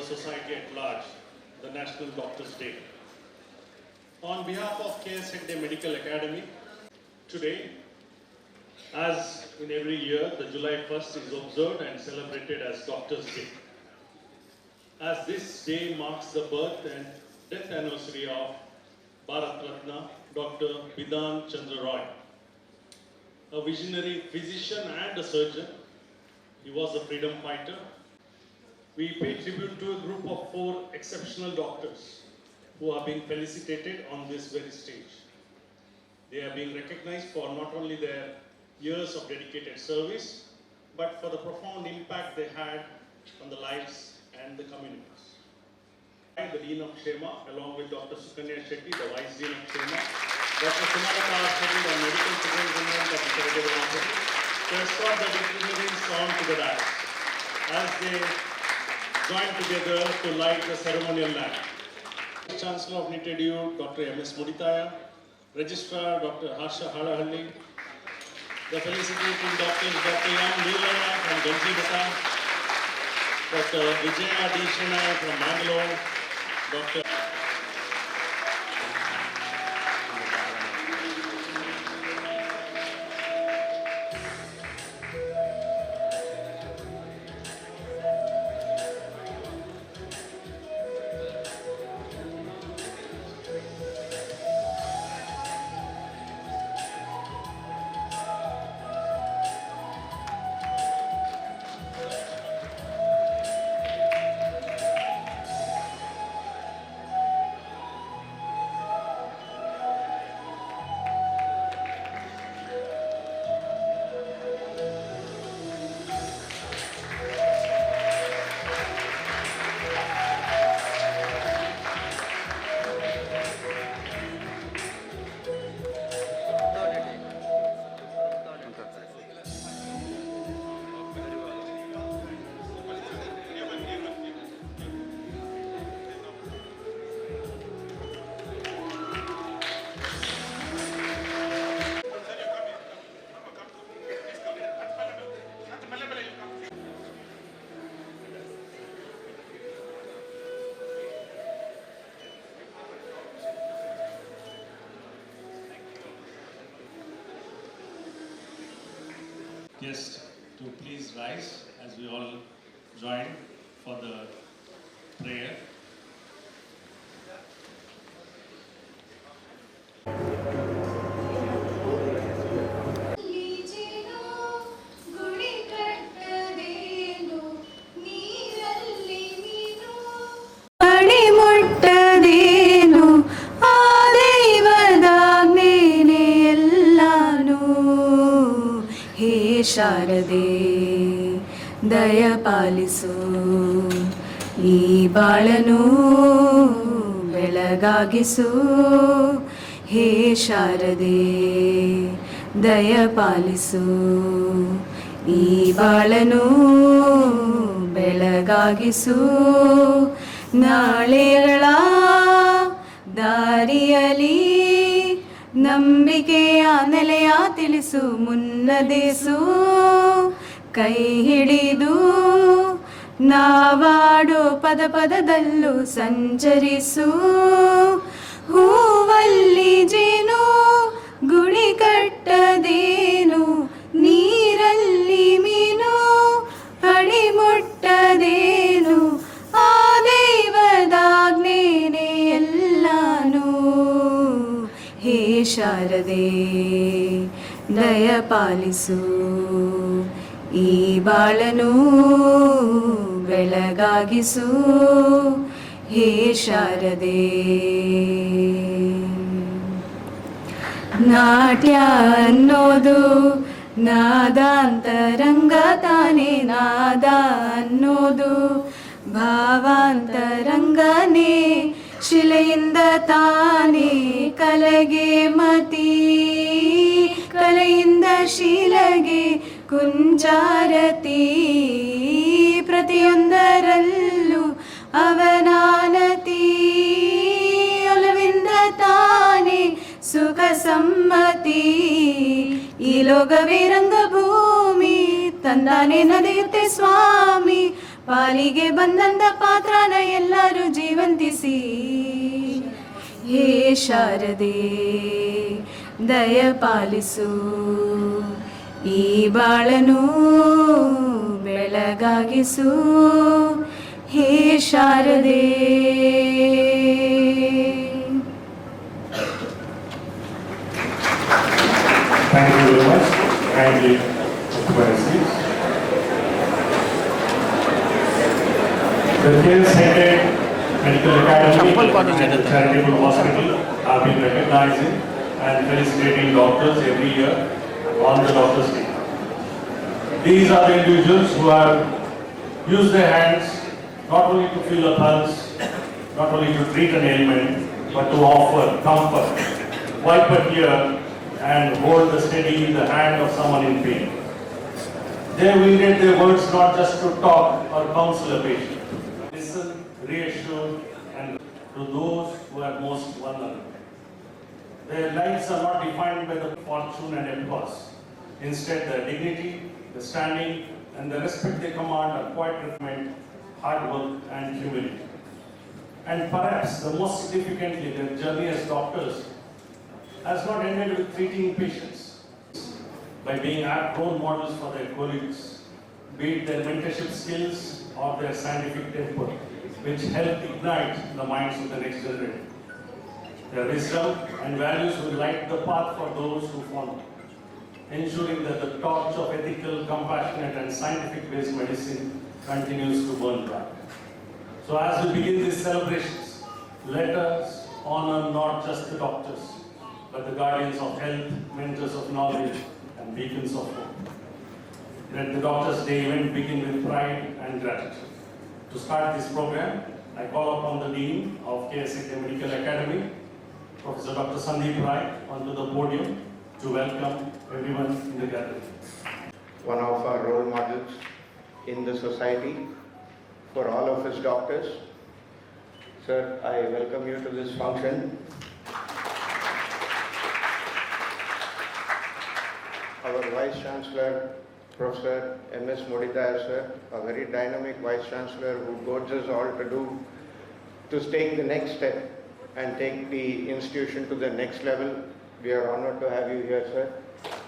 society at large, the National Doctors' Day. On behalf of KS Hegde Medical Academy, today, as in every year, the July 1st is observed and celebrated as Doctors' Day. As this day marks the birth and death anniversary of Bharat Ratna, Dr. Bidhan Chandra Roy, a visionary physician and a surgeon. He was a freedom fighter. We pay tribute to a group of 4 exceptional doctors who are being felicitated on this very stage. They are being recognized for not only their years of dedicated service, but for the profound impact they had on the lives and the communities. The Dean of Shema, along with Dr. Sukanya Shetty, the Vice Dean of Shema, Dr. Sunagata Hospital, the Medical Superintendent of the Charitable Hospital, to escort the dignitaries on to the dais as they join together to light the ceremonial lamp. Chancellor of Nitte, Dr. M.S. Muditaya, Registrar Dr. Harsha Halahalli, the felicitating doctors Dr. Nillaya from Ganjibata, Dr. Vijay Shai from Bangalore, Dr. Guests to please rise as we all join for the prayer. ಶಾರದೆ ದಯ ಪಾಲಿಸು ಈ ಬಾಳನು ಬೆಳಗಾಗಿಸು ಹೇ ಶಾರದೆ ದಯ ಪಾಲಿಸು ಈ ಬಾಳನು ಬೆಳಗಾಗಿಸು ನಾಳೆಗಳ ದಾರಿಯಲಿ ನಂಬಿಕೆಯ ನೆಲೆಯ ತಿಳಿಸು ಮುನ್ನಡೆಸು ಕೈ ಹಿಡಿದು ನಾವಾಡೋ ಪದ ಪದದಲ್ಲೂ ಸಂಚರಿಸು ಹೂವಲ್ಲಿ ಜೇನು ಗುಡಿ ಕಟ್ಟದೇನು ನೀರಲ್ಲಿ ಮೀನು ಅಡಿಮುಟ್ಟದೇನು ಆ ದೈವದಾಜ್ಞೆನೇ ಎಲ್ಲಾನು ಹೇ ಶಾರದೆ ದಯ ಪಾಲಿಸು ಈ ಬಾಳನು ಬೆಳಗಾಗಿಸು ಹೇ ಶಾರದೆ ನಾಟ್ಯ ಅನ್ನೋದು ನಾದಾಂತರಂಗ ತಾನೇ ನಾದ ಅನ್ನೋದು ಭಾವಾಂತರಂಗನೇ ಶಿಲೆಯಿಂದ ತಾನೇ ಕಲೆಗೆ ಮತಿ ಕಲೆಯಿಂದ ಶಿಲೆಗೆ ಕುಂಚಾರತಿ ಪ್ರತಿಯೊಂದರಲ್ಲೂ ಅವನಾನತಿ ಒಲವಿಂದ ತಾನೇ ಸುಖ ಸಮ್ಮತಿ ಈ ಲೋಕವೇ ರಂಗಭೂಮಿ ತಂದಾನೆ ನಡೆಯುತ್ತೆ ಸ್ವಾಮಿ ಪಾಲಿಗೆ ಬಂದಂತ ಪಾತ್ರನ ಎಲ್ಲರೂ ಜೀವಂತಿಸಿ. ಹೇ ಶಾರದೆ ದಯ ಪಾಲಿಸು, ಈ ಬಾಳನು ಬೆಳಗಾಗಿಸು. ಹೇ ಶಾರದೆ. Thank you very much. Kindly occupy your seats. The KS Hegde Medical Academy and the Charitable Hospital have been recognizing and felicitating doctors every year on the Doctors' Day. These are the individuals who have used their hands not only to feel a pulse, not only to treat an ailment, but to offer comfort, wipe a tear, and hold the steady the hand of someone in pain. They wielded their words not just to talk or counsel a patient, listen, reassure, and to those who are most vulnerable. Their lives are not defined by the fortune and applause. Instead, their dignity, the standing, and the respect they command are quite reflected, hard work, and humility. And perhaps the most significantly, their journey as doctors has not ended with treating patients. By being apt role models for their colleagues, be it their mentorship skills or their scientific temper, which help ignite the minds of the next generation. Their wisdom and values will light the path for those who follow, ensuring that the torch of ethical, compassionate, and scientific-based medicine continues to burn bright. So as we begin these celebrations, let us honor not just the doctors, but the guardians of health, mentors of knowledge, and beacons of hope. Let the Doctors' Day event begin with pride and gratitude. To start this program, I call upon the Dean of KS Hegde Medical Academy, Professor Dr. Sandeep Rai, onto the podium to welcome everyone in the gathering. One of our role models in the society for all of us doctors. Sir, I welcome you to this function. Our Vice Chancellor, Professor M.S. Moditaya sir, a very dynamic Vice Chancellor who goads us all to take the next step and take the institution to the next level. We are honored to have you here, sir,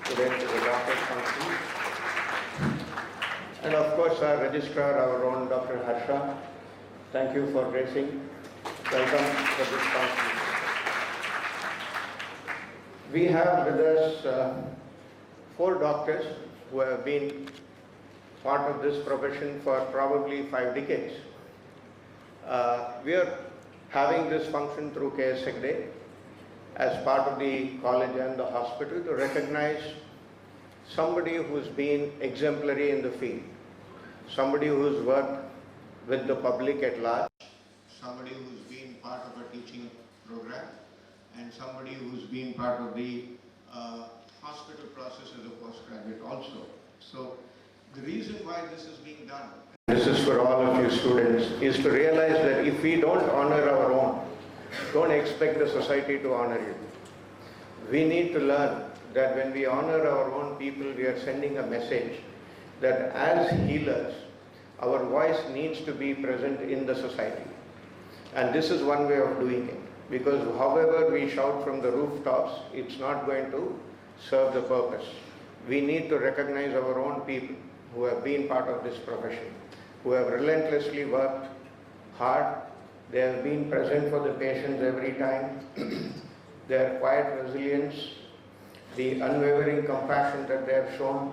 today to the doctor's function. And of course, our Registrar, our own Dr. Harsha, thank you for gracing. Welcome to this function. We have with us 4 doctors who have been part of this profession for probably 5 decades. We are having this function through KS Hegde as part of the college and the hospital to recognize somebody who's been exemplary in the field, somebody who's worked with the public at large, somebody who's been part of a teaching program, and somebody who's been part of the hospital process as a postgraduate also. So the reason why this is being done, this is for all of you students, is to realize that if we don't honor our own, don't expect the society to honor you. We need to learn that when we honor our own people, we are sending a message that as healers, our voice needs to be present in the society. And this is one way of doing it, because however we shout from the rooftops, it's not going to serve the purpose. We need to recognize our own people who have been part of this profession, who have relentlessly worked hard. They have been present for the patients every time. Their quiet resilience, the unwavering compassion that they have shown,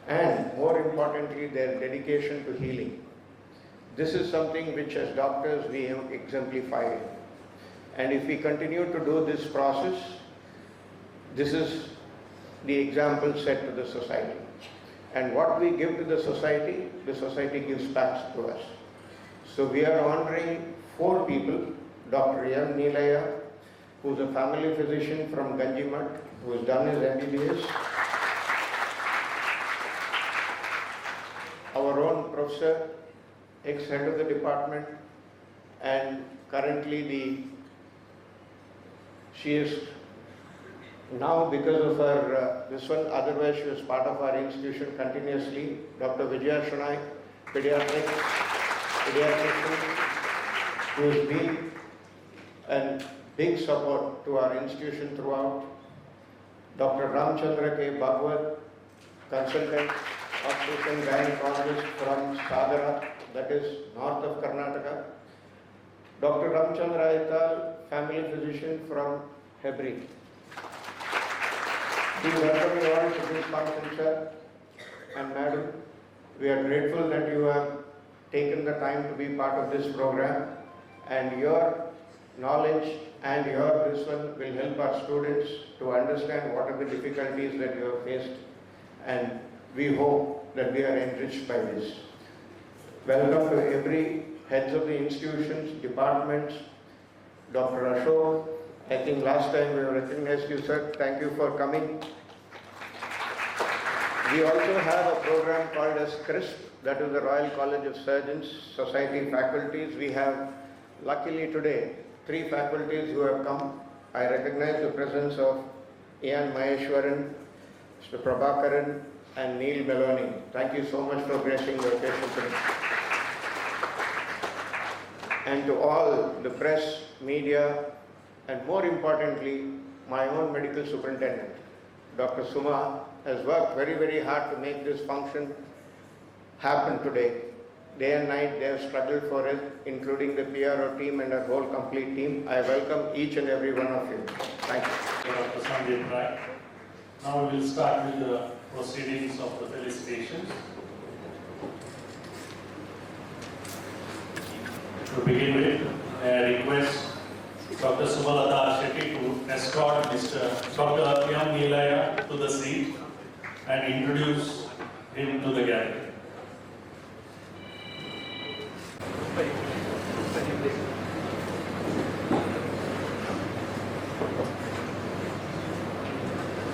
and more importantly, their dedication to healing. This is something which as doctors we have exemplified. And if we continue to do this process, this is the example set to the society. And what we give to the society gives back to us. So we are honoring 4 people, Dr. M. Nillaya, who is a family physician from Ganjimat, who has done his MBBS. Our own professor, ex-head of the department, and currently she is now, because of her this one, otherwise she was part of our institution continuously, Dr. Vijay Shai, pediatrician, who has been a big support to our institution throughout. Dr. Ramchandra K. Bhagwat, consultant, obstetrician gynecologist from Sagara, that is north of Karnataka. Dr. Ramchandra Aikar, family physician from Hebri. We welcome you all to this function, sir and madam. We are grateful that you have taken the time to be part of this program, and your knowledge and this one will help our students to understand what are the difficulties that you have faced, and we hope that we are enriched by this. Welcome to every heads of the institutions, departments. Dr. Ashok, I think last time we recognized you, sir. Thank you for coming. We also have a program called as CRISP, that is the Royal College of Surgeons Society faculties. We have, luckily today, 3 faculties who have come. I recognize the presence of Ian Maheshwaran, Mr. Prabhakaran, and Neil Meloni. Thank you so much for gracing the occasion today. And to all the press, media, and more importantly, my own medical superintendent, Dr. Suma, has worked very, very hard to make this function happen today. Day and night they have struggled for it, including the PRO team and our whole complete team. I welcome each and every one of you. Thank you. Dr. Sandeep Rai. Now we will start with the proceedings of the felicitations. To begin with, I request Dr. Sumalata Shetty to escort Dr. M. Nillaya to the seat and introduce him to the gallery.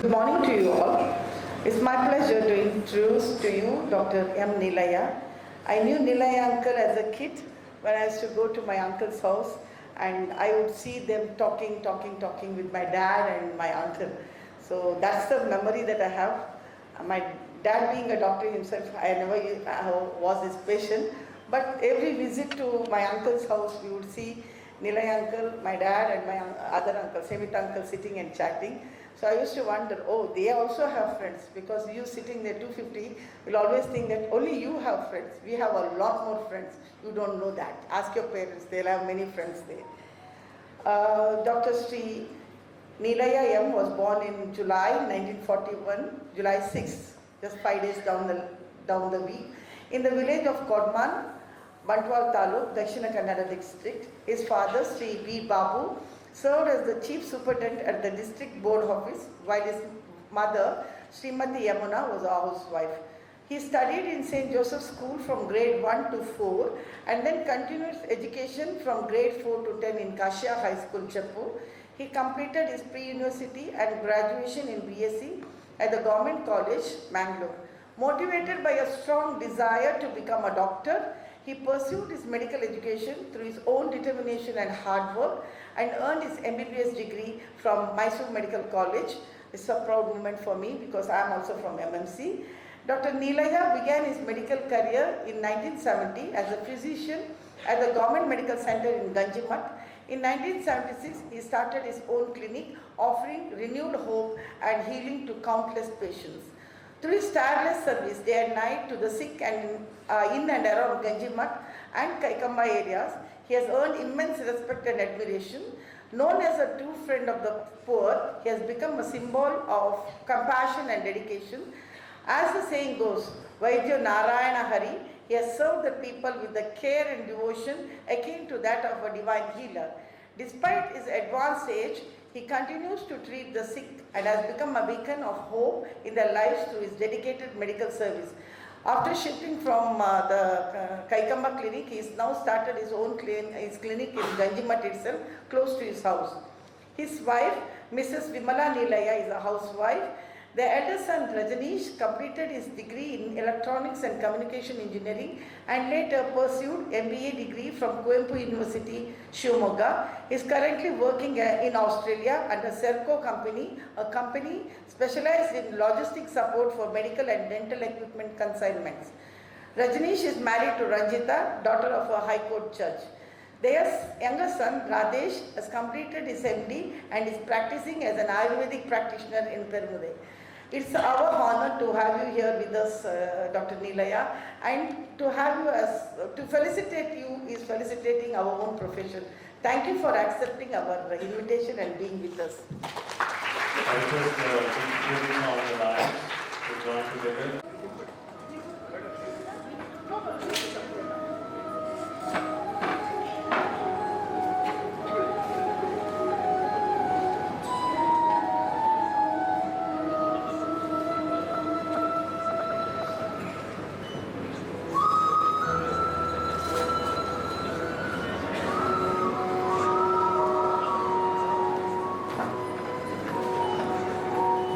Good morning to you all. It's my pleasure to introduce to you Dr. M. Nillaya. I knew Nillaya uncle as a kid when I used to go to my uncle's house, and I would see them talking with my dad and my uncle. So that's the memory that I have. My dad being a doctor himself, I never was his patient, but every visit to my uncle's house, we would see Nillaya uncle, my dad and my other uncle, Semit uncle sitting and chatting. So I used to wonder, oh, they also have friends, because you sitting there 250 will always think that only you have friends. We have a lot more friends. You don't know that. Ask your parents, they'll have many friends there. Dr. Sri Nillaya M was born in July 1941, July 6th, just 5 days down the week, in the village of Kodman, Bantwal Taluk, Dakshina Kannada district. His father, Sri B. Babu, served as the chief superintendent at the district board office, while his mother, Srimati Yamuna, was a housewife. He studied in St. Joseph's School from grade 1 to 4, and then continued his education from grade 4 to 10 in Kashia High School, Jaipur. He completed his pre-university and graduation in BSc at the Government College, Bangalore. Motivated by a strong desire to become a doctor, he pursued his medical education through his own determination and hard work, and earned his MBBS degree from Mysore Medical College. It's a proud moment for me because I am also from MMC. Dr. Nillaya began his medical career in 1970 as a physician at the Government Medical Center in Ganjimat. In 1976, he started his own clinic, offering renewed hope and healing to countless patients. Through his tireless service day and night to the sick and in and around Ganjimat and Kaikamba areas, he has earned immense respect and admiration. Known as a true friend of the poor, he has become a symbol of compassion and dedication. As the saying goes, Vaidya Narayana Hari, he has served the people with the care and devotion akin to that of a divine healer. Despite his advanced age, he continues to treat the sick and has become a beacon of hope in their lives through his dedicated medical service. After shifting from the Kaikamba clinic, he has now started his own clinic in Ganjimat itself, close to his house. His wife, Mrs. Vimala Nillaya, is a housewife. Their elder son Rajanish completed his degree in Electronics and Communication Engineering and later pursued MBA degree from Coimbatore University, Shivamogga. He is currently working in Australia under Serco Company, a company specialized in logistic support for medical and dental equipment consignments. Rajneesh is married to Ranjita, daughter of a High Court judge. Their younger son, Radesh, has completed his MD and is practicing as an Ayurvedic practitioner in Permude. It's our honor to have you here with us, Dr. Nillaya, and to have you to felicitate you is felicitating our own profession. Thank you for accepting our invitation and being with us. I just including all the lines to join together.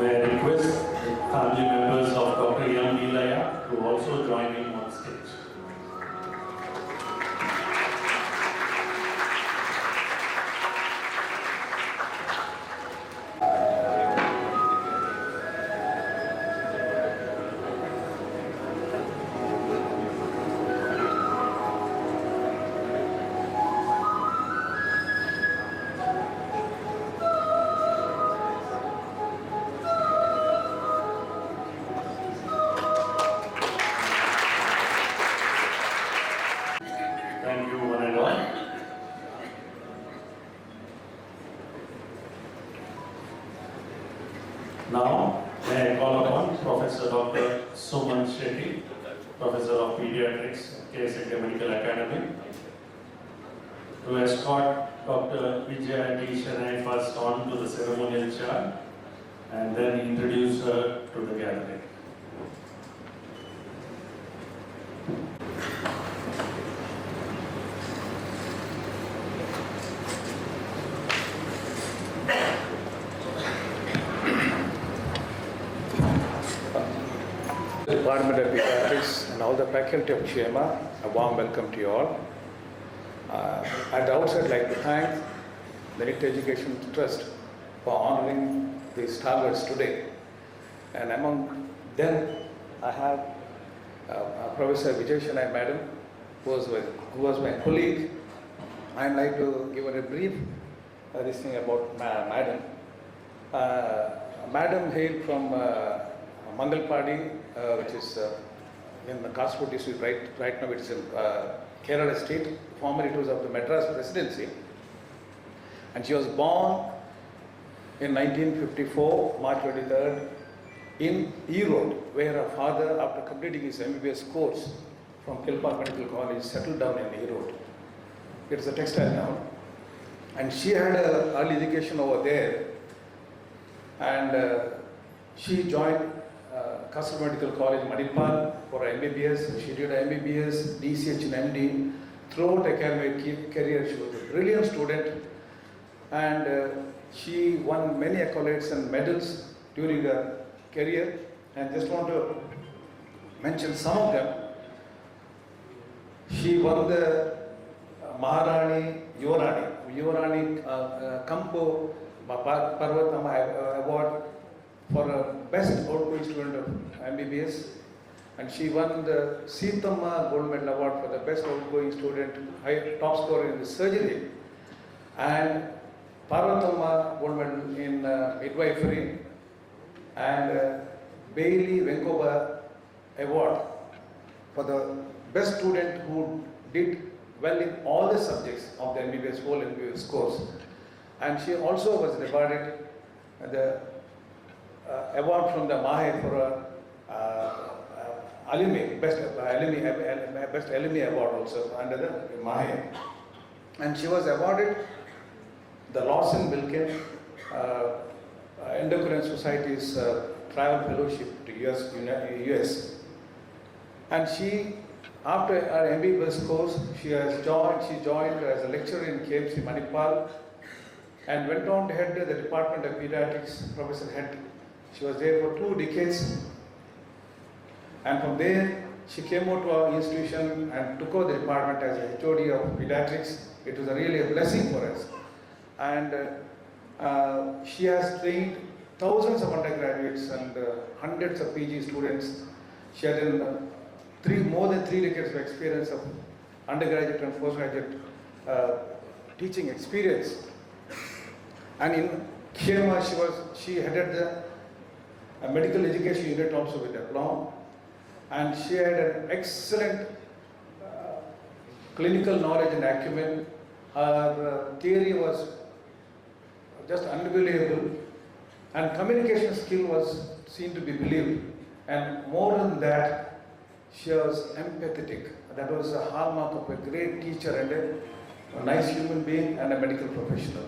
May I request the family members of Dr. Nillaya to also join in on stage. Thank you, one and all. Now, may I call upon Professor Dr. Suman Shetty, Professor of Pediatrics at KS Hegde Medical Academy, to escort Dr. Vijay Shai first on to the ceremonial chair and then introduce her to the gathering. Department of Pediatrics and all the faculty of CHEMA, a warm welcome to you all. At the outset, I'd like to thank the Nitte Education Trust for honoring these targets today. And among them, I have Professor Vijay Shai, madam, who was my colleague. I'd like to give her a brief this thing about madam. Madam hailed from Mangalpadi, which is in the Kasur district. Right now it's in Kerala state. Formerly it was of the Madras presidency. And she was born in 1954, March 23rd, in Erode, where her father, after completing his MBBS course from Kilpa Medical College, settled down in Erode. It is a textile town. And she had an early education over there. And she joined Kasur Medical College, Manipal, for MBBS. She did MBBS, DCH and MD. Throughout academic career, she was a brilliant student, and she won many accolades and medals during her career. And just want to mention some of them. She won the Maharani Yuvarani Kampo Parvatama Award for best outgoing student of MBBS, and she won the Seethamma Gold Medal Award for the best outgoing student, top scorer in the surgery, and Parvatama Gold Medal in midwifery, and Bailey Venkoba Award for the best student who did well in all the subjects of the MBBS, whole MBBS course. And she also was rewarded the award from the MAHE for best alumni award also under the MAHE. And she was awarded the Lawson Wilkin Endocrine Society's travel fellowship to US. And she, after her MBBS course, she joined as a lecturer in KMC Manipal and went on to head the Department of Pediatrics, Professor Head. She was there for 2 decades, and from there she came out to our institution and took over the department as a HOD of Pediatrics. It was really a blessing for us. And she has trained thousands of undergraduates and hundreds of PG students. She had more than 3 decades of experience of undergraduate and postgraduate teaching experience. And in Kshema, she headed the medical education unit also with diploma, and she had an excellent clinical knowledge and acumen. Her theory was just unbelievable, and communication skill was seen to be believed. And more than that, she was empathetic. That was a hallmark of a great teacher and a nice human being and a medical professional.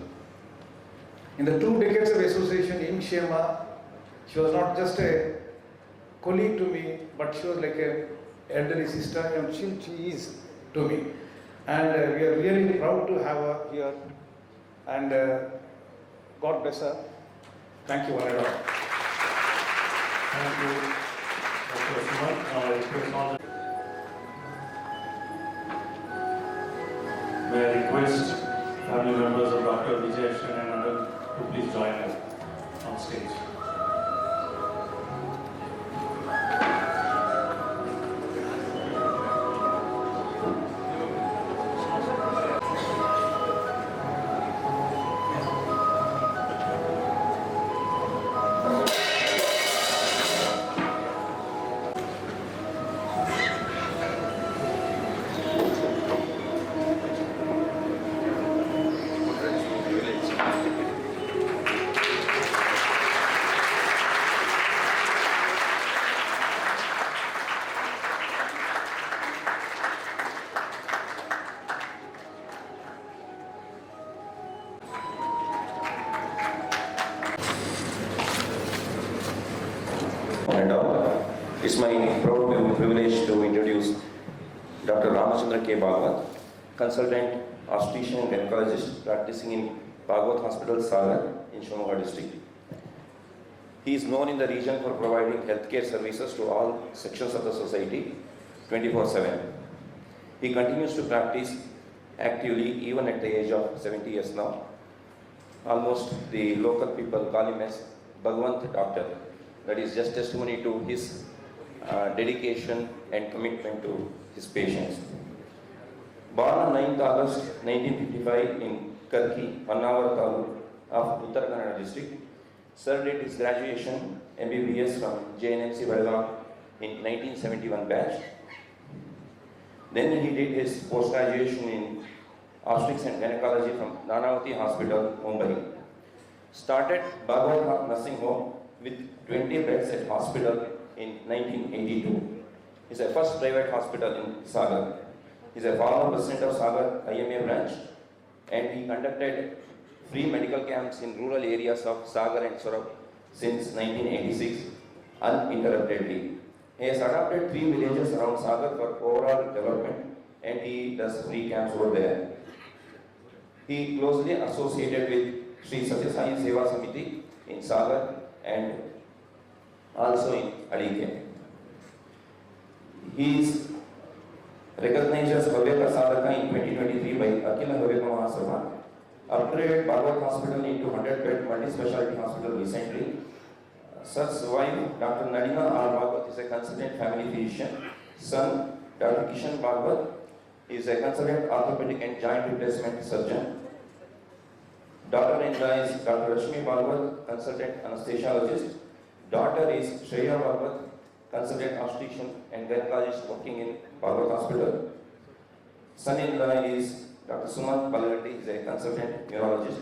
In the 2 decades of association in Kshema, she was not just a colleague to me, but she was like a elderly sister, and she is to me. And we are really proud to have her here. And God bless her. Thank you, one and all. Thank you, Dr. Suman. Now I request all the... May I request family members of Dr. Vijay Shai to please join us on stage. And it's my proud privilege to introduce Dr. Ramachandra K. Bhagwat, consultant obstetrician and gynecologist practicing in Bhagwat Hospital, Sagar in Shimoga district. He is known in the region for providing healthcare services to all sections of the society 24/7. He continues to practice actively even at the age of 70 years now. Almost the local people call him as Bhagwat Doctor. That is just testimony to his dedication and commitment to his patients. Born on 9th August 1955 in Karki, Pannavur Taluk of Uttara Kannada district, Sir did his graduation MBBS from JNMC Belgaum in 1971 batch. Then he did his post-graduation in obstetrics and gynecology from Nanavati Hospital, Mumbai. Started Bhagwat Nursing Home with 20 beds at hospital in 1982. It's the first private hospital in Sagar. He's a former president of Sagar IMA branch, and he conducted free medical camps in rural areas of Sagar and Sorab since 1986 uninterruptedly. He has adopted 3 villages around Sagar for overall development, and he does free camps over there. He closely associated with Sri Satya Sai Seva Samiti in Sagar and also in Alike. He is recognized as Bhavyaka Sadhaka in 2023 by Akhila Bhavyaka Mahasabha. Upgraded Bhagwat Hospital into 100-bed multi-specialty hospital recently. Sir's wife, Dr. Nadina R. Bhagwat, is a consultant family physician. Son, Dr. Kishan Bhagwat, is a consultant orthopedic and joint replacement surgeon. Daughter-in-law is Dr. Rashmi Bhagwat, consultant anesthesiologist. Daughter is Shreya Bhagwat, consultant obstetrician and gynecologist working in Bhagwat Hospital. Son-in-law is Dr. Suman Balagatti, is a consultant neurologist.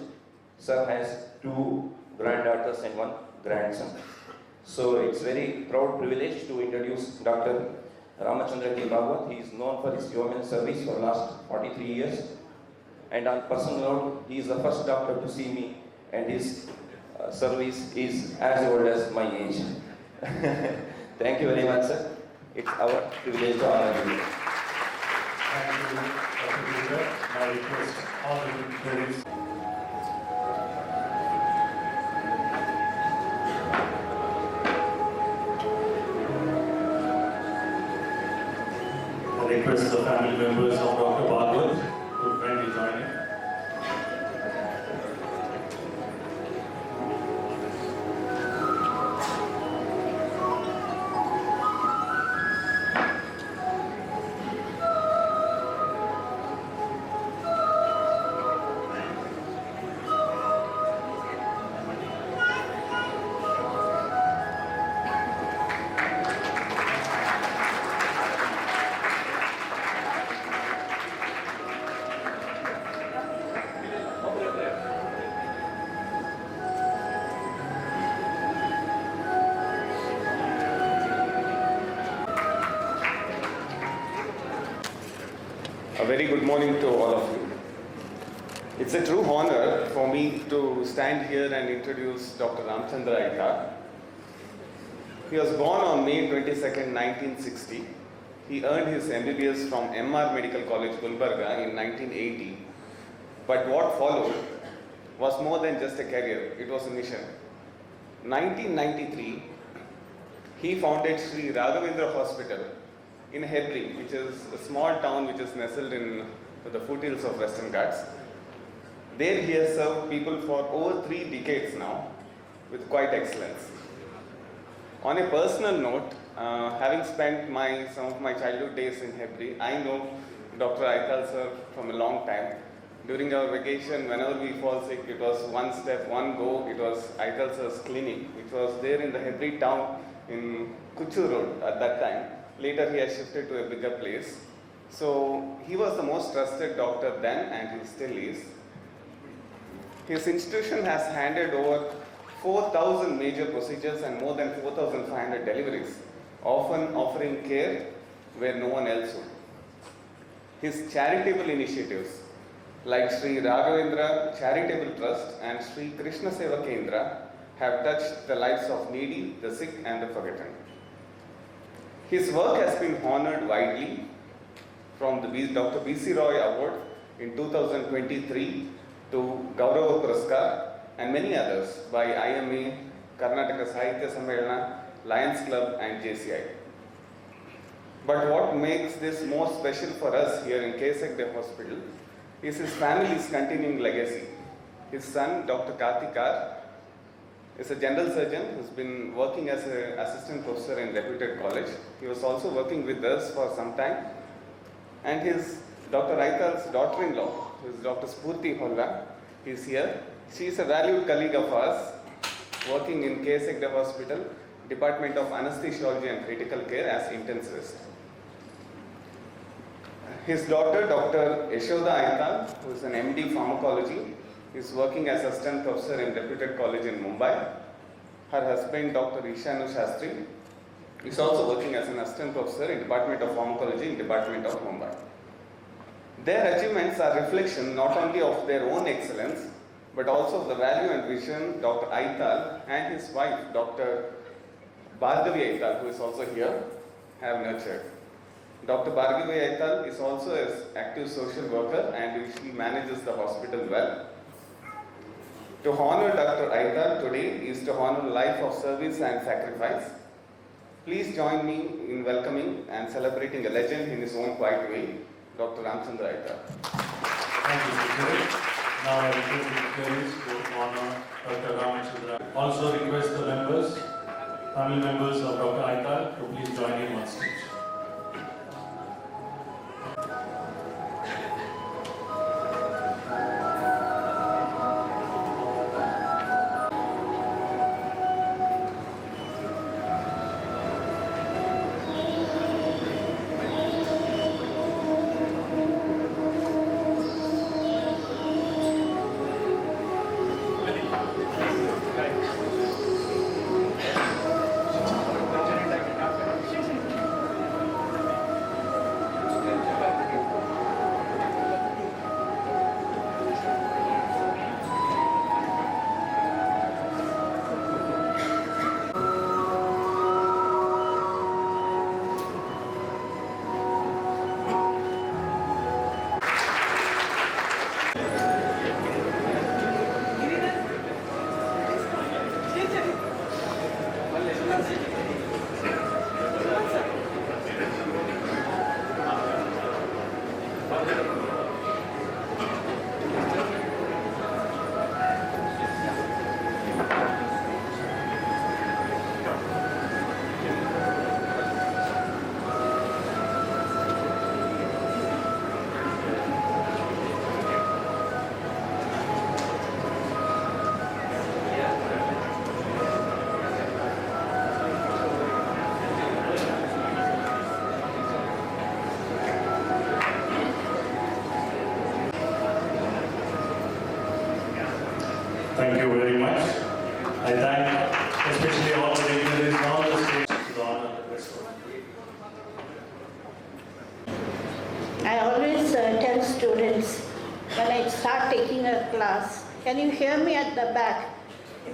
Sir has 2 granddaughters and 1 grandson. So it's very proud privilege to introduce Dr. Ramachandra K. Bhagwat. He is known for his yeoman service for the last 43 years. And on personal note, he is the first doctor to see me, and his service is as old as my age. Thank you very much, sir. It's our privilege to honor you. Thank you, Dr. Vijay. Now I request all the dignitaries. I request the family members of Dr. Bhagwat to kindly join in. very good morning to all of you. It's a true honor for me to stand here and introduce Dr. Ramchandra Aikar. He was born on May 22nd, 1960. He earned his MBBS from MR Medical College, Gulbarga in 1980. But what followed was more than just a career, it was a mission. 1993, he founded Sri Raghavendra Hospital in Hebri, which is a small town which is nestled in the foothills of Western Ghats. There he has served people for over 3 decades now with quite excellence. On a personal note, having spent some of my childhood days in Hebri, I know Dr. Aikar sir from a long time. During our vacation, whenever we fall sick, it was one step, one go, it was Aikar sir's clinic, which was there in the Hebri town in Kuchu Road at that time. Later he has shifted to a bigger place. So he was the most trusted doctor then, and he still is. His institution has handed over 4,000 major procedures and more than 4,500 deliveries, often offering care where no one else would. His charitable initiatives like Sri Raghavendra Charitable Trust and Sri Krishna Seva Kendra have touched the lives of needy, the sick and the forgotten. His work has been honored widely from the Dr. B.C. Roy Award in 2023 to Gaurava Puraskar and many others by IMA, Karnataka Sahitya Sammelana, Lions Club and JCI. But what makes this more special for us here in KS Hegde Hospital is his family's continuing legacy. His son, Dr. Karthikar, is a general surgeon who's been working as an assistant professor in reputed college. He was also working with us for some time. And his Dr. Aikar's daughter-in-law, who is Dr. Spurti Holla, is here. She is a valued colleague of ours, working in KS Hegde Hospital, Department of Anesthesiology and Critical Care as intensivist. His daughter, Dr. Yashoda Aikar, who is an MD Pharmacology, is working as assistant professor in reputed college in Mumbai. Her husband, Dr. Ishanu Shastri, is also working as an assistant professor in Department of Pharmacology in Department of Mumbai. Their achievements are reflection not only of their own excellence, but also of the value and vision Dr. Aikar and his wife, Dr. Bhargavi Aikar, who is also here, have nurtured. Dr. Bhargavi Aikar is also an active social worker and she manages the hospital well. To honor Dr. Aikar today is to honor a life of service and sacrifice. Please join me in welcoming and celebrating a legend in his own quiet way, Dr. Ramchandra Aikar. Thank you, Vijay. Now I request the dignitaries to honor Dr. Ramchandra. Also request the members, family members of Dr. Aikar to please join him on stage. Thank you very much. I thank especially all the dignitaries on the stage to the honor of the festival. I always tell start taking a class. Can you hear me at the back?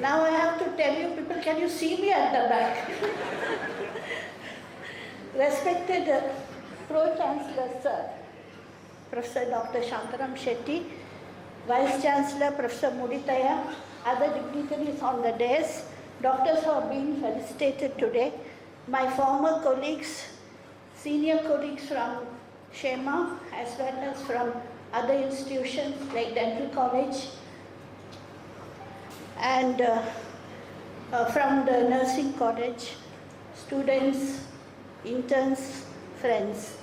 Now I have to tell you people, can you see me at the back? Respected Pro-Chancellor Sir, Professor Dr. Shantaram Shetty, Vice Chancellor Professor Muditaya, other dignitaries on the dais, doctors who are being felicitated today, my former colleagues, senior colleagues from Shema as well as from other institutions like Dental College and from the Nursing College, students, interns, friends.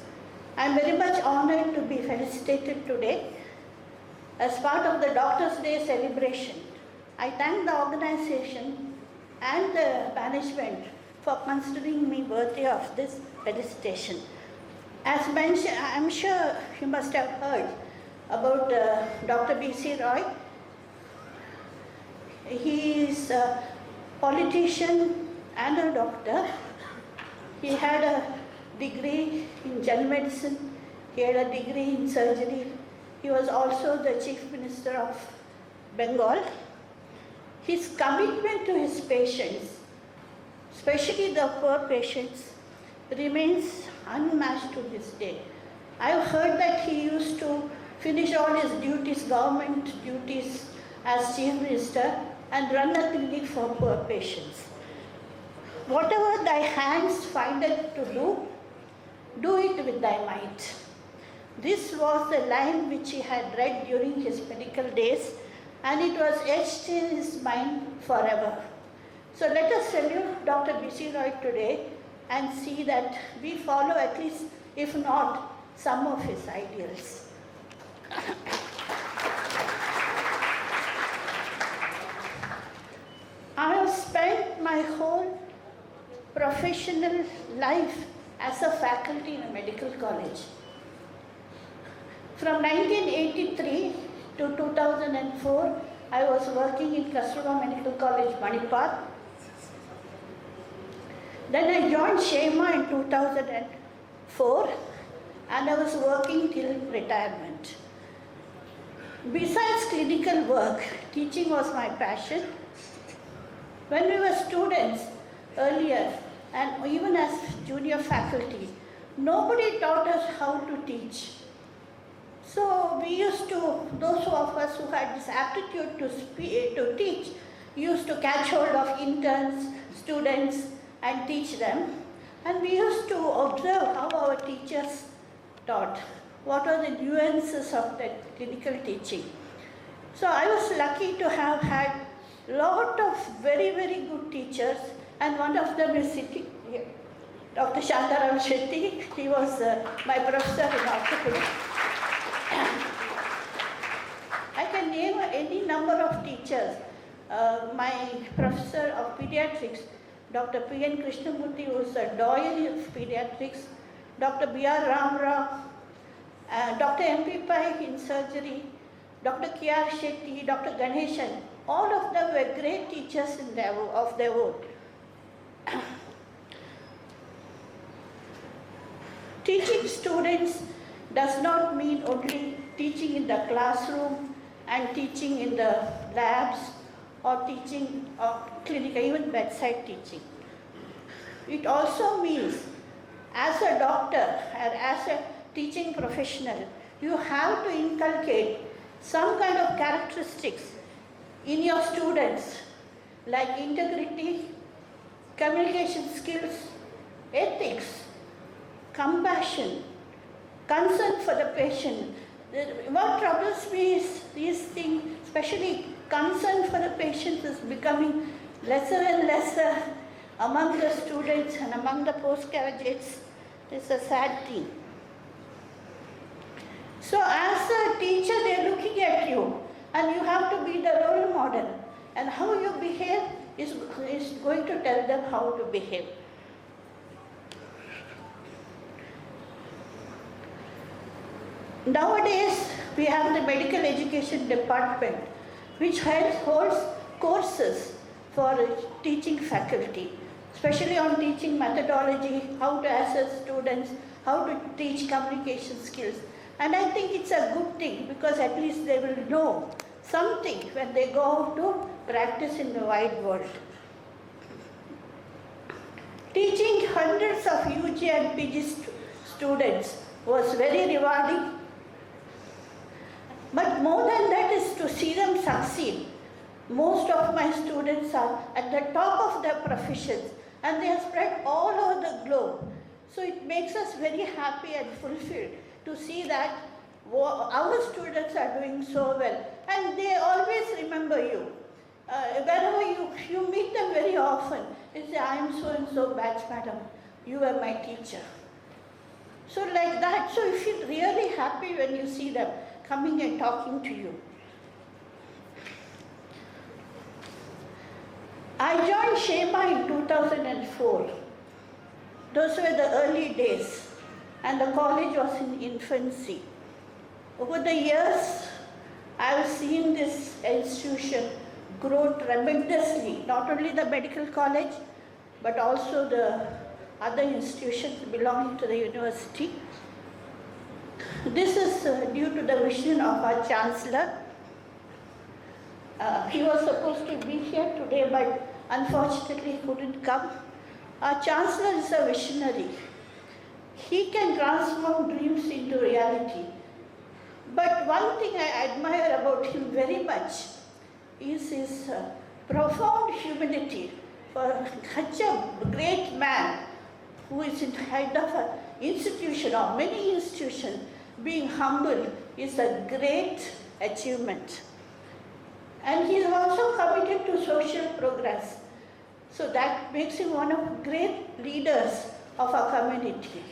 I am very much honored to be felicitated today as part of the Doctors' Day celebration. I thank the organization and the management for considering me worthy of this felicitation. As mentioned, I am sure you must have heard about Dr. B.C. Roy. He is a politician and a doctor. He had a degree in general medicine. He had a degree in surgery. He was also the Chief Minister of Bengal. His commitment to his patients, especially the poor patients, remains unmatched to this day. I have heard that he used to finish all his duties, government duties as Chief Minister and run a clinic for poor patients. Whatever thy hands findeth to do, do it with thy might. This was the line which he had read during his medical days, and it was etched in his mind forever. So let us salute Dr. B.C. Roy today and see that we follow at least, if not, some of his ideals. I have spent my whole professional life as a faculty in a medical college. From 1983 to 2004, I was working in Kasturba Medical College, Manipal. Then I joined Shema in 2004 and I was working till retirement. Besides clinical work, teaching was my passion. When we were students earlier and even as junior faculty, nobody taught us how to teach. So we used to, those of us who had this aptitude to teach, used to catch hold of interns, students and teach them. And we used to observe how our teachers taught, what are the nuances of that clinical teaching. So I was lucky to have had a lot of very, very good teachers, and one of them is sitting here, Dr. Shantaram Shetty. He was my professor in orthopedics. I can name any number of teachers. My professor of pediatrics, Dr. P.N. Krishnamurthy, who was a doyen of pediatrics, Dr. B.R. Ramrao, Dr. M.P. Pai in surgery, Dr. K.R. Shetty, Dr. Ganeshan, all of them were great teachers of their own. Teaching students does not mean only teaching in the classroom and teaching in the labs or teaching clinical, even bedside teaching. It also means as a doctor or as a teaching professional, you have to inculcate some kind of characteristics in your students like integrity, communication skills, ethics, compassion, concern for the patient. What troubles me is these things, especially concern for the patient, is becoming lesser and lesser among the students and among the postgraduates. It's a sad thing. So as a teacher, they're looking at you and you have to be the role model. And how you behave is going to tell them how to behave. Nowadays, we have the medical education department, which holds courses for teaching faculty, especially on teaching methodology, how to assess students, how to teach communication skills. And I think it's a good thing because at least they will know something when they go out to practice in the wide world. Teaching hundreds of UG and PG students was very rewarding. But more than that is to see them succeed. Most of my students are at the top of their professions and they are spread all over the globe. So it makes us very happy and fulfilled to see that our students are doing so well. And they always remember you. Wherever you meet them very often, they say, I am so and so batch, madam. You were my teacher. So like that, so you feel really happy when you see them coming and talking to you. I joined Shema in 2004. Those were the early days, and the college was in infancy. Over the years, I've seen this institution grow tremendously, not only the medical college, but also the other institutions belonging to the university. This is due to the vision of our Chancellor. He was supposed to be here today, but unfortunately he couldn't come. Our Chancellor is a visionary. He can transform dreams into reality. But one thing I admire about him very much is his profound humility. For such a great man who is in head of an institution or many institutions, being humble is a great achievement. And he is also committed to social progress. So that makes him one of the great leaders of our community.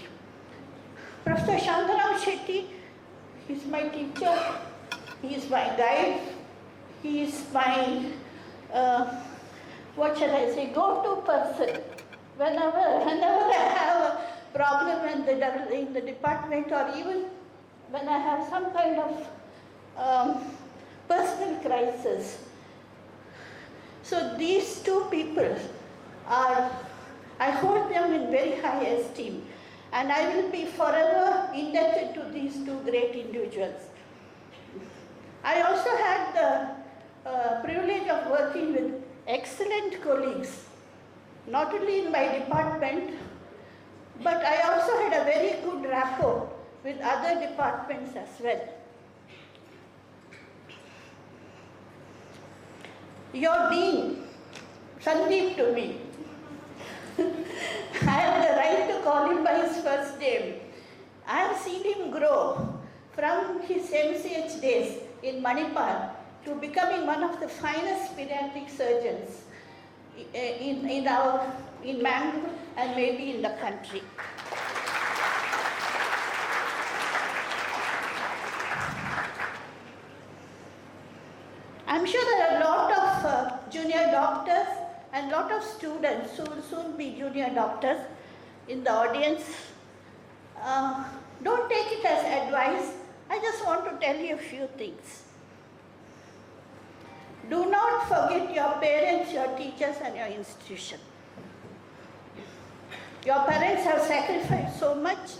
Professor Shantaram Shetty, he is my teacher, he is my guide, he is my, what shall I say, go-to person. Whenever I have a problem in the department, or even when I have some kind of personal crisis. So these two people are, I hold them in very high esteem, and I will be forever indebted to these two great individuals. I also had the privilege of working with excellent colleagues, not only in my department, but I also had a very good rapport with other departments as well. Your Dean, Sandeep to me, I have the right to call him by his first name. I have seen him grow from his MCH days in Manipal to becoming one of the finest pediatric surgeons in Mangalore and maybe in the country. I'm sure there are a lot of junior doctors and a lot of students who will soon be junior doctors in the audience. Don't take it as advice. I just want to tell you a few things. Do not forget your parents, your teachers, and your institution. Your parents have sacrificed so much,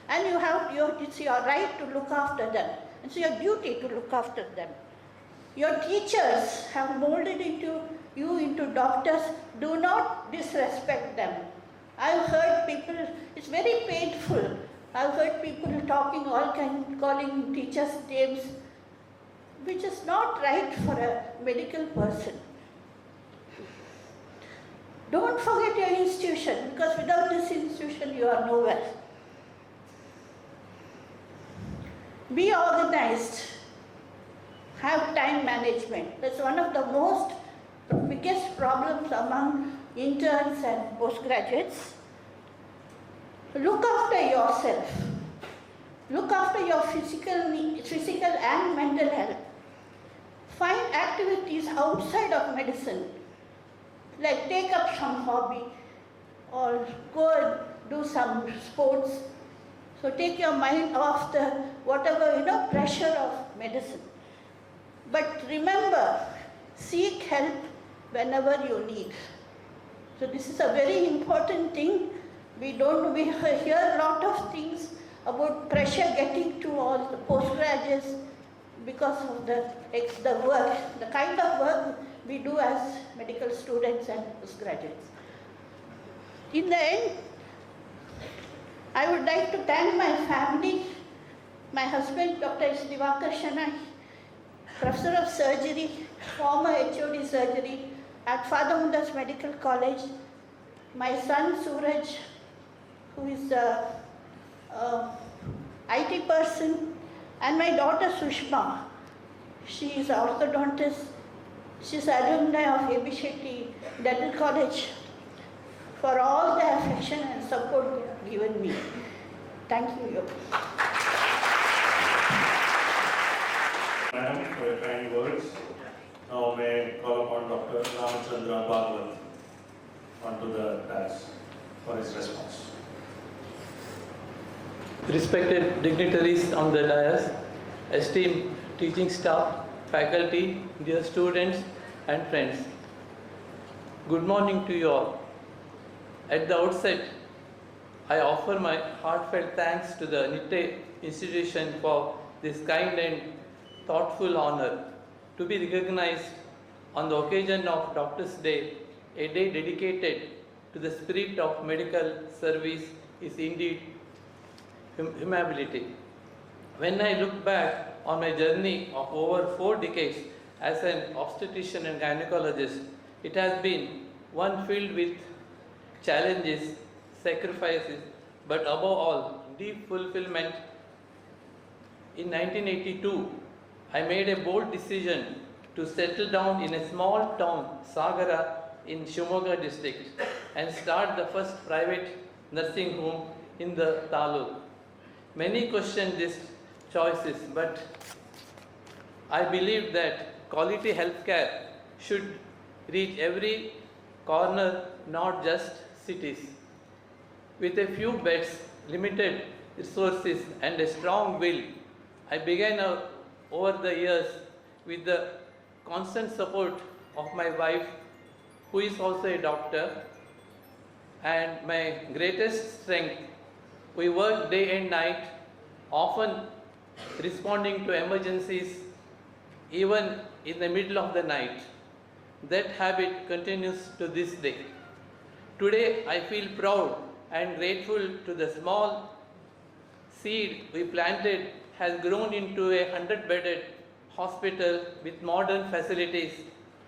and it's your right to look after them. It's your duty to look after them. Your teachers have molded you into doctors. Do not disrespect them. I've heard people, it's very painful. I've heard people talking calling teachers names, which is not right for a medical person. Don't forget your institution, because without this institution you are nowhere. Be organized. Have time management. That's one of the biggest problems among interns and postgraduates. Look after yourself. Look after your physical and mental health. Find activities outside of medicine, like take up some hobby or go and do some sports. So take your mind off the whatever pressure of medicine. But remember, seek help whenever you need. So this is a very important thing. We hear a lot of things about pressure getting to all the postgraduates because of the work, the kind of work we do as medical students and postgraduates. In the end, I would like to thank my family, my husband, Dr. Vijay Shai, Professor of Surgery, former HOD Surgery at Father Mundas Medical College, my son Suraj, who is a IT person, and my daughter Sushma. She is an orthodontist. She is alumni of AB Shetty Dental College, for all the affection and support they have given me. Thank you. Madam, for your kind words. Now may I call upon Dr. Ramachandra Bhagwat onto the dais for his response. Respected dignitaries on the dais, esteemed teaching staff, faculty, dear students and friends. Good morning to you all. At the outset, I offer my heartfelt thanks to the Nitte institution for this kind and thoughtful honor to be recognized on the occasion of Doctor's Day, a day dedicated to the spirit of medical service is indeed humility. When I look back on my journey of over 4 decades as an obstetrician and gynecologist, it has been one filled with challenges, sacrifices, but above all, deep fulfillment. In 1982, I made a bold decision to settle down in a small town, Sagara, in Shimoga district, and start the first private nursing home in the taluk. Many questioned these choices, but I believe that quality healthcare should reach every corner, not just cities. With a few beds, limited resources and a strong will, I began over the years with the constant support of my wife, who is also a doctor, and my greatest strength. We work day and night, often responding to emergencies, even in the middle of the night. That habit continues to this day. Today, I feel proud and grateful to the small seed we planted has grown into a 100-bedded hospital with modern facilities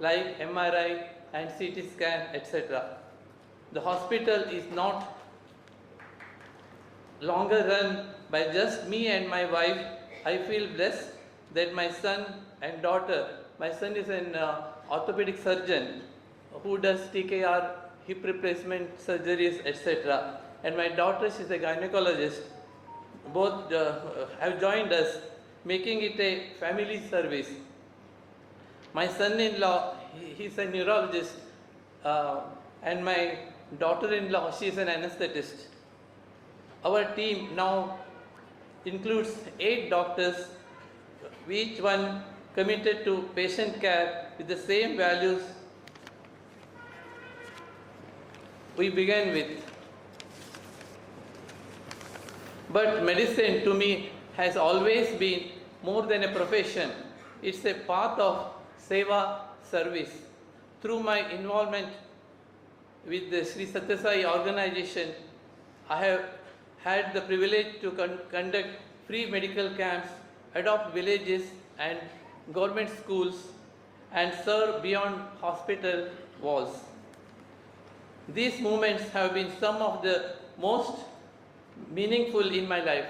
like MRI and CT scan, etc. The hospital is not longer run by just me and my wife. I feel blessed that my son and daughter, my son is an orthopedic surgeon who does TKR, hip replacement surgeries, etc. And my daughter, she's a gynecologist. Both have joined us, making it a family service. My son-in-law, he's a neurologist, and my daughter-in-law, she's an anesthetist. Our team now includes 8 doctors, each one committed to patient care with the same values we began with. But medicine to me has always been more than a profession. It's a path of seva service. Through my involvement with the Sri Satya Sai organization, I have had the privilege to conduct free medical camps, adopt villages and government schools, and serve beyond hospital walls. These moments have been some of the most meaningful in my life.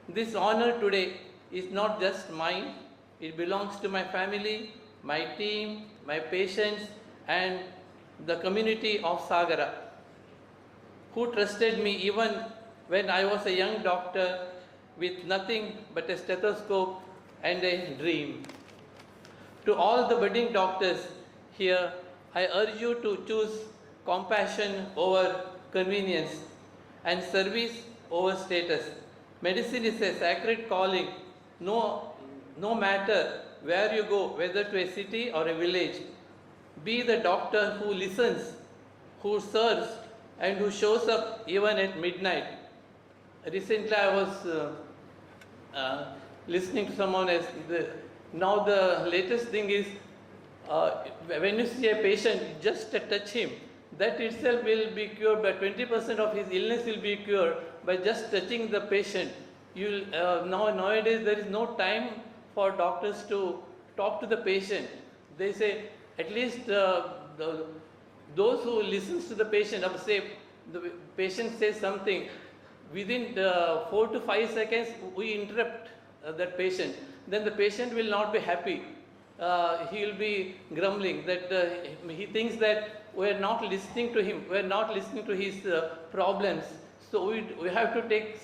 This honor today is not just mine, it belongs to my family, my team, my patients, and the community of Sagara, who trusted me even when I was a young doctor with nothing but a stethoscope and a dream. To all the budding doctors here, I urge you to choose compassion over convenience and service over status. Medicine is a sacred calling, no matter where you go, whether to a city or a village. Be the doctor who listens, who serves, and who shows up even at midnight. recently I was listening to someone else. Now the latest thing is, when you see a patient, just touch him. That itself will be cured by 20% of his illness will be cured by just touching the patient. Nowadays there is no time for doctors to talk to the patient. They say at least those who listens to the patient, say the patient says something, within 4 to 5 seconds we interrupt that patient. Then the patient will not be happy. He will be grumbling that he thinks that we are not listening to him, we are not listening to his problems. So we have to take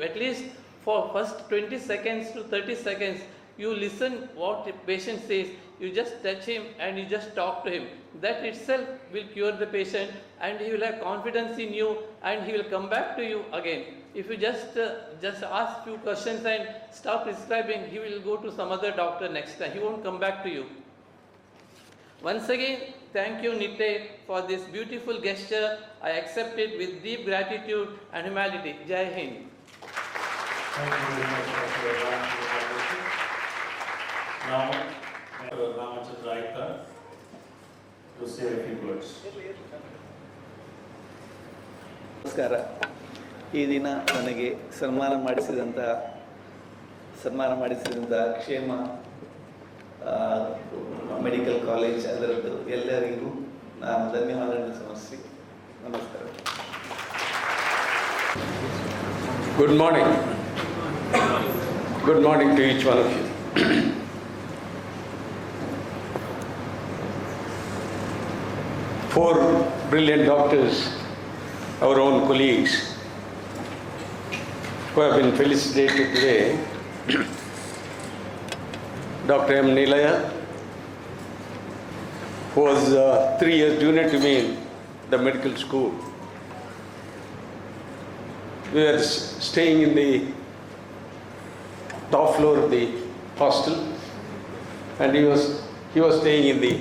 at least for first 20 seconds to 30 seconds, you listen what the patient says, you just touch him and you just talk to him. That itself will cure the patient and he will have confidence in you and he will come back to you again. If you just ask few questions and stop prescribing, he will go to some other doctor next time. He won't come back to you. Once again, thank you Nitte for this beautiful gesture. I accept it with deep gratitude and humility. Jai Hind. Thank you very much, Dr. Ram. Now, Dr. Ramachandra Aikar to say a few words. ನಮಸ್ಕಾರ. ಈ ದಿನ ನನಗೆ ಸನ್ಮಾನ ಮಾಡಿಸಿದಂಥ ಕ್ಷೇಮ medical college ಅದರದ್ದು ಎಲ್ಲರಿಗೂ ನಾನು ಧನ್ಯವಾದಗಳನ್ನು ಸಮರ್ಪಿಸಿ ನಮಸ್ಕಾರ. Good morning. Good morning to each one of you. Four brilliant doctors, our own colleagues, who have been felicitated today. Dr. M. Nillaya, who was 3 years junior to me in the medical school. We were staying in the top floor of the hostel and he was staying in the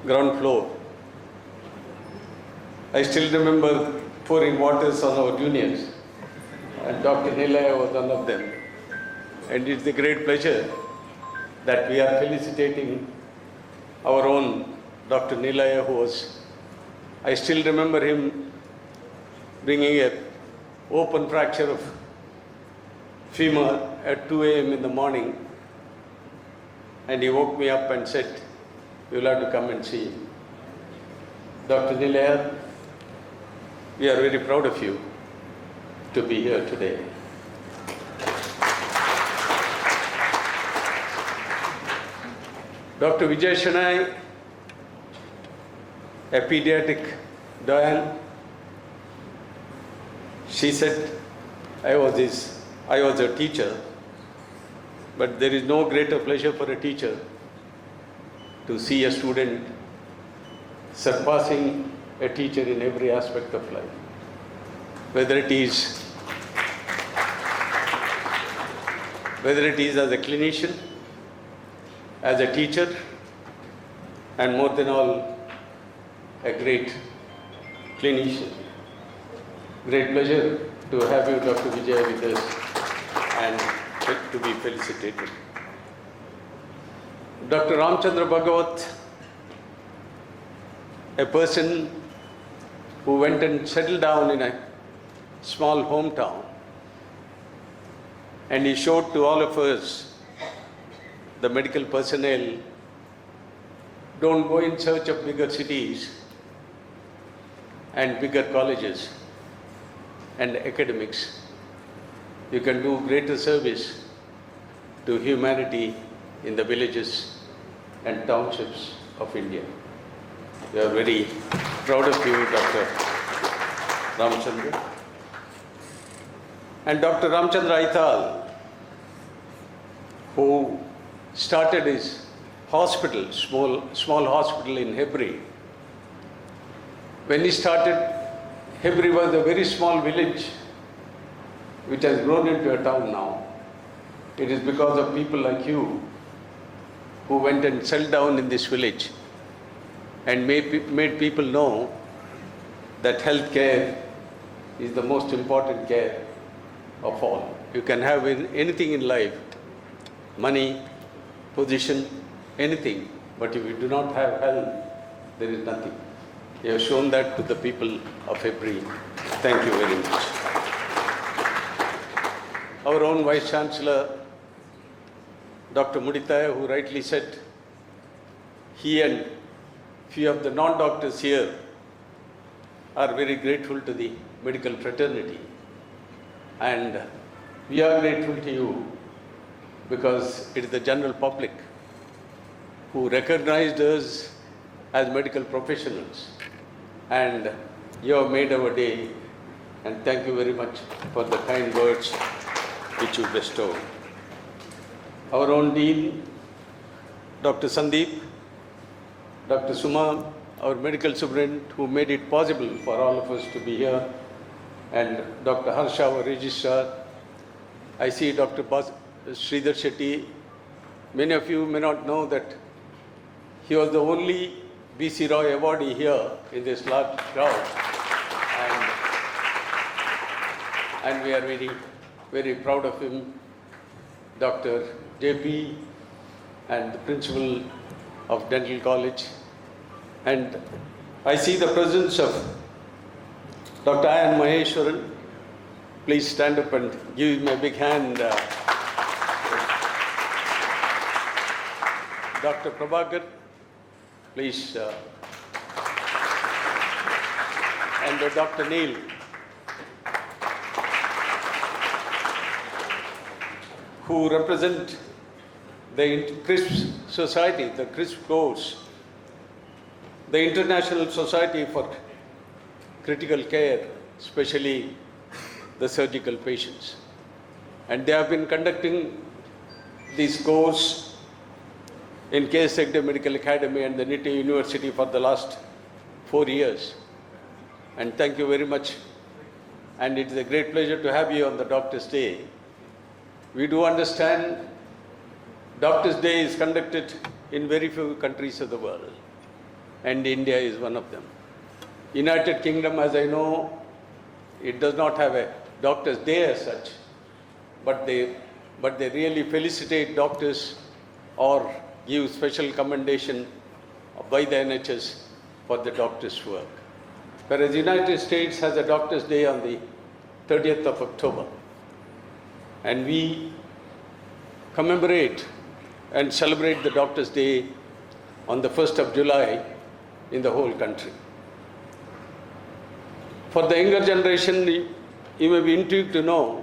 ground floor. I still remember pouring waters on our juniors and Dr. Nillaya was one of them. And it's a great pleasure that we are felicitating our own Dr. Nillaya, who was, I still remember him bringing a open fracture of femur at 2 a.m. in the morning, and he woke me up and said, "You will have to come and see him." Dr. Nillaya, we are very proud of you to be here today. Dr. Vijay Shai, a pediatric doyen, she said, I was a teacher, but there is no greater pleasure for a teacher to see a student surpassing a teacher in every aspect of life, whether it is as a clinician, as a teacher, and more than all, a great clinician. Great pleasure to have you, Dr. Vijay, with us and to be felicitated. Dr. Ramchandra Bhagwat, a person who went and settled down in a small hometown, and he showed to all of us, the medical personnel, don't go in search of bigger cities and bigger colleges and academics. You can do greater service to humanity in the villages and townships of India. We are very proud of you, Dr. Ramchandra. And Dr. Ramchandra Aital, who started his hospital, small hospital in Hebri. When he started, Hebri was a very small village which has grown into a town now. It is because of people like you who went and settled down in this village and made people know that health care is the most important care of all. You can have anything in life, money, position, anything, but if you do not have health, there is nothing. You have shown that to the people of Hebri. Thank you very much. Our own Vice Chancellor, Dr. Muditaya, who rightly said, he and few of the non-doctors here are very grateful to the medical fraternity. And we are grateful to you because it is the general public who recognized us as medical professionals. And you have made our day, and thank you very much for the kind words which you bestowed. Our own Dean, Dr. Sandeep, Dr. Suma, our medical superintendent who made it possible for all of us to be here, and Dr. Harsha, our registrar. I see Dr. Sridhar Shetty. Many of you may not know that he was the only B.C. Roy awardee here in this large crowd. And we are very, very proud of him. Dr. J.P. and the principal of Dental College. And I see the presence of Dr. Ayan Maheshwaran. Please stand up and give him a big hand. Dr. Prabhakar, please. And Dr. Neil. Who represent the CRISP Society, the CRISP course, the International Society for Critical Care, especially the surgical patients. And they have been conducting this course in KS Hegde Medical Academy and the Nitte University for the last 4 years. And thank you very much. And it is a great pleasure to have you on the Doctor's Day. We do understand Doctor's Day is conducted in very few countries of the world, and India is one of them. United Kingdom, as I know, it does not have a Doctor's Day as such, but they really felicitate doctors or give special commendation by the NHS for the doctors' work. Whereas the United States has a Doctor's Day on the 30th of October. And we commemorate and celebrate the Doctor's Day on the 1st of July in the whole country. For the younger generation, you may be intrigued to know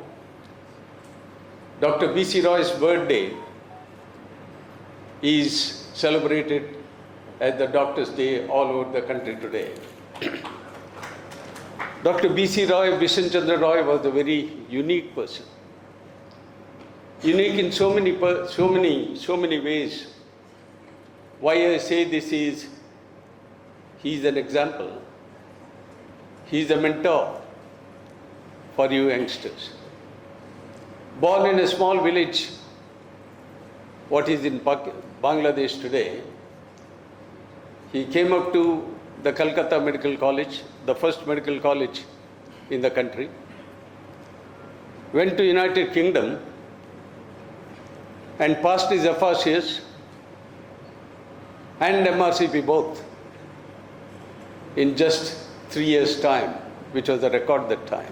Dr. B.C. Roy's birthday is celebrated as the Doctor's Day all over the country today. Dr. B.C. Roy, Bishan Chandra Roy was a very unique person. Unique in so many ways. Why I say this is, he is an example. He is a mentor for you youngsters. Born in a small village, what is in Bangladesh today, he came up to the Calcutta Medical College, the first medical college in the country, went to United Kingdom and passed his FRCS and MRCP both in just 3 years' time, which was a record that time.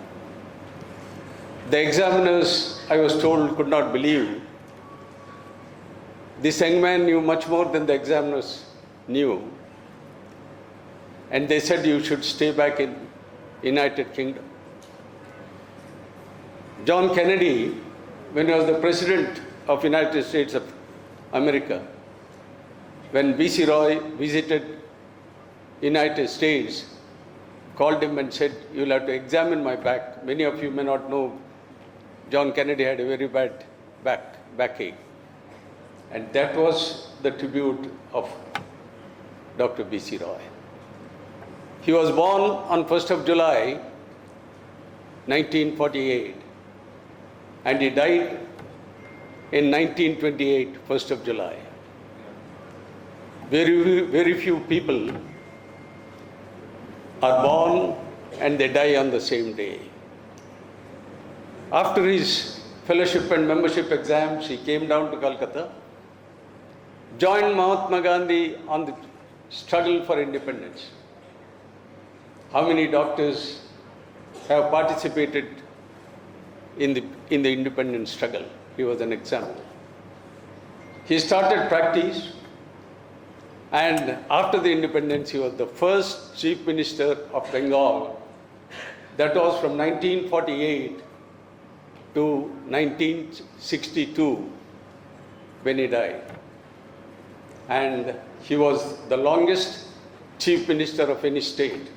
The examiners, I was told, could not believe. This young man knew much more than the examiners knew. And they said you should stay back in United Kingdom. John Kennedy, when he was the president of United States of America, when B.C. Roy visited United States, called him and said, "You'll have to examine my back." Many of you may not know, John Kennedy had a very bad backache. And that was the tribute of Dr. B.C. Roy. He was born on 1st of July, 1948, and he died in 1928, 1st of July. Very few people are born and they die on the same day. After his fellowship and membership exams, he came down to Calcutta, joined Mahatma Gandhi on the struggle for independence. How many doctors have participated in the independence struggle? He was an example. He started practice, and after the independence, he was the first Chief Minister of Bengal. That was from 1948 to 1962 when he died. And he was the longest Chief Minister of any state.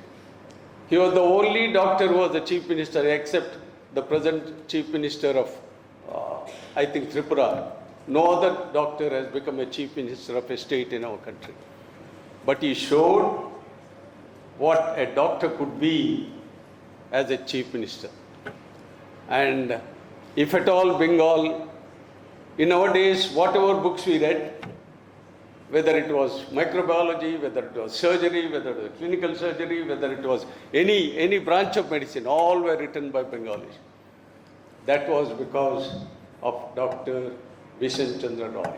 He was the only doctor who was the Chief Minister except the present Chief Minister of, I think, Tripura. No other doctor has become a Chief Minister of a state in our country. But he showed what a doctor could be as a Chief Minister. And if at all Bengal, in our days, whatever books we read, whether it was microbiology, whether it was surgery, whether it was clinical surgery, whether it was any branch of medicine, all were written by Bengalis. That was because of Dr. Bishan Chandra Roy.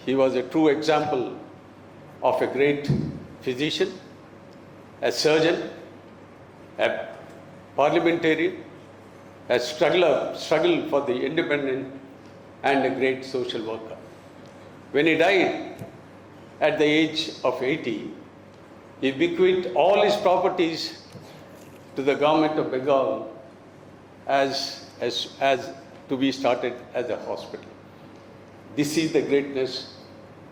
He was a true example of a great physician, a surgeon, a parliamentarian, a struggle for the independent, and a great social worker. When he died at the age of 80, he bequeathed all his properties to the government of Bengal as to be started as a hospital. This is the greatness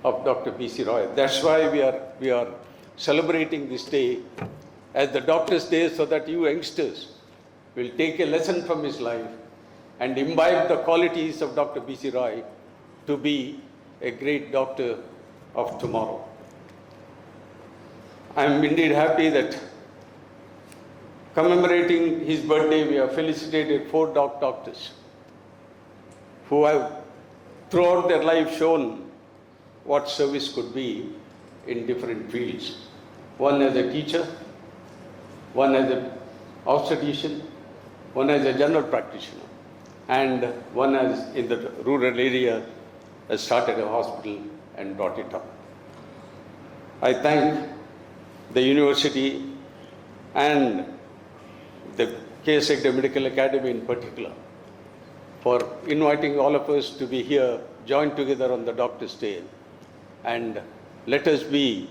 of Dr. B.C. Roy. That's why we are celebrating this day as the Doctor's Day, so that you youngsters will take a lesson from his life and imbibe the qualities of Dr. B.C. Roy to be a great doctor of tomorrow. I am indeed happy that commemorating his birthday, we have felicitated 4 doctors who have throughout their life shown what service could be in different fields. One as a teacher, one as an obstetrician, one as a general practitioner, and one as in the rural area has started a hospital and brought it up. I thank the university and the KS Hegde Medical Academy in particular for inviting all of us to be here, joined together on the Doctor's Day. And let us be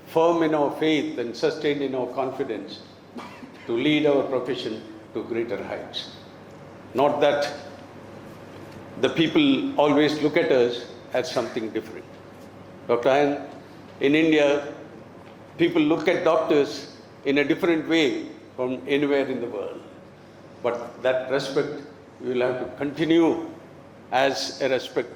firm in our faith and sustained in our confidence to lead our profession to greater heights. Not that the people always look at us as something different. Dr. Ayan, in India, people look at doctors in a different way from anywhere in the world. But that respect we will have to continue as a respect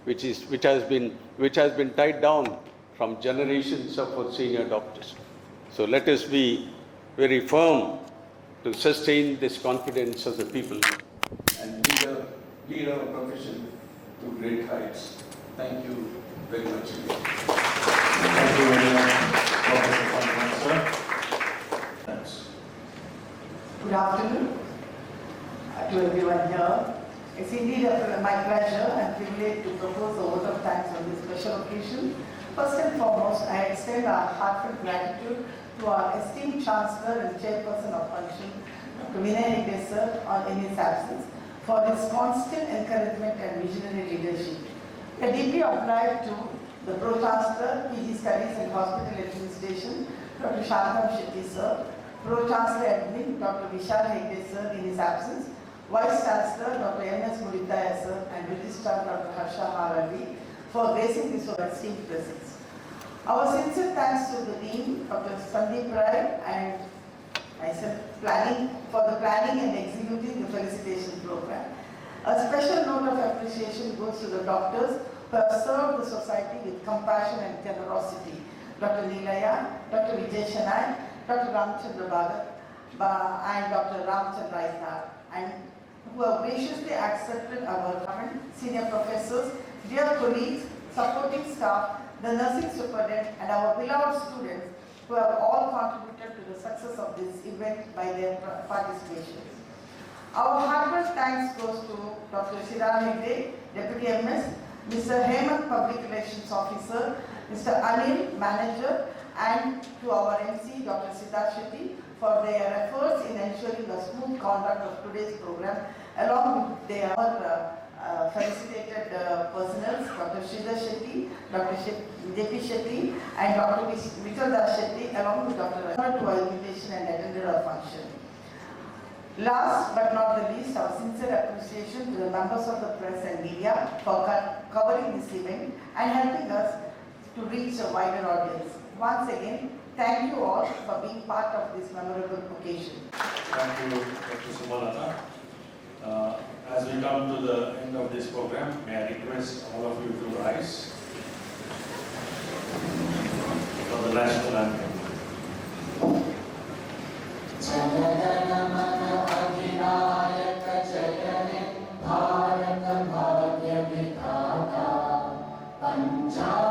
which has been tied down from generations of our senior doctors. So let us be very firm to sustain this confidence of the people and lead our profession to great heights. Thank you very much. Thank you very much, Professor Bhagwat, sir. Thanks. Good afternoon to everyone here. It's indeed my pleasure and privilege to propose a vote of thanks on this special occasion. First and foremost, I extend our heartfelt gratitude to our esteemed Chancellor and Chairperson of Function, Dr. Vijay Shai sir, in his absence, for his constant encouragement and visionary leadership. We are deeply obliged to the Pro-Chancellor, PG Studies and Hospital Administration, Dr. Shantam Shetty sir, Pro-Chancellor Admin, Dr. Vijay Shai sir, in his absence, Vice Chancellor, Dr. M.S. Nillaya sir, and Registrar, Dr. Harsha Harali, for gracing this esteemed presence. Our sincere thanks to the Dean, Dr. Sandeep Rai, and myself, for the planning and executing the felicitation program. A special note of appreciation goes to the doctors who have served the society with compassion and generosity. Dr. Nillaya, Dr. Vijay Shai, Dr. Ramchandra Bhagwat, and Dr. Ramchandra Aikar, and who have graciously accepted our comment, senior professors, dear colleagues, supporting staff, the nursing superintendent, and our beloved students who have all contributed to the success of this event by their participation. Our heartfelt thanks goes to Dr. KS Hegde, Deputy MS, Mr. Hemant, Public Relations Officer, Mr. Anil, Manager, and to our MC, Dr. Siddharth Shetty, for their efforts in ensuring the smooth conduct of today's program, along with their felicitated personnel, Dr. Sridhar Shetty, Dr. J.P. Shetty, and Dr. Vijay Shetty, along with Dr. Aikar, to our invitation and attended our function. Last but not the least, our sincere appreciation to the members of the press and media for covering this event and helping us to reach a wider audience. Once again, thank you all for being part of this memorable occasion. Thank you, Dr. Sumalata. As we come to the end of this program, may I request all of you to rise for the national anthem. Punjab